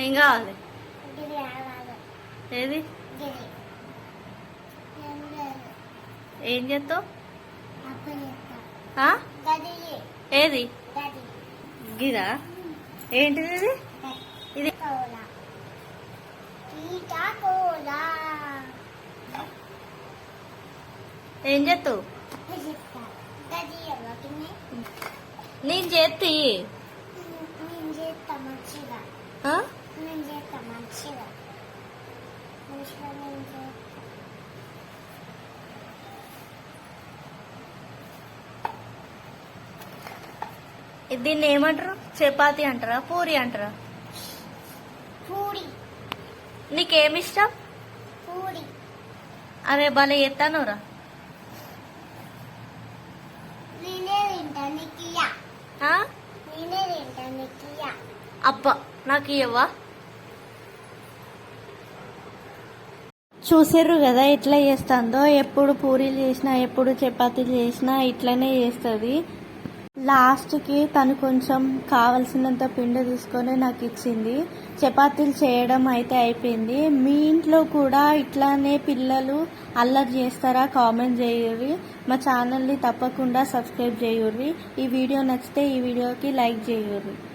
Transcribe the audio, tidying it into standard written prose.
ఏం కావాలి? ఏది? ఏం చేస్తావు? ఏది గిదా? ఏంటిది ఇది? ఇది ఏం చేస్తావు? నేను చేస్తా దీన్ని ఏమంటారు? చపాతి అంటారా, పూరి అంటారా? పూరి. నీకేమిష్టం? పూరి. అరే భలే ఎత్తానురా. అబ్బా నాకు ఇవ్వవా? చూసిర్రు కదా ఎట్లా చేస్తుందో. ఎప్పుడు పూరీలు చేసినా ఎప్పుడు చపాతీలు చేసినా ఇట్లనే చేస్తుంది. లాస్ట్కి తను కొంచెం కావలసినంత పిండి తీసుకొని నాకు ఇచ్చింది. చపాతీలు చేయడం అయితే అయిపోయింది. మీ ఇంట్లో కూడా ఇట్లానే పిల్లలు అల్లరి చేస్తారా? కామెంట్ చేయుర్రి. మా ఛానల్ని తప్పకుండా సబ్స్క్రైబ్ చేయుర్రి. ఈ వీడియో నచ్చితే ఈ వీడియోకి లైక్ చేయుర్రి.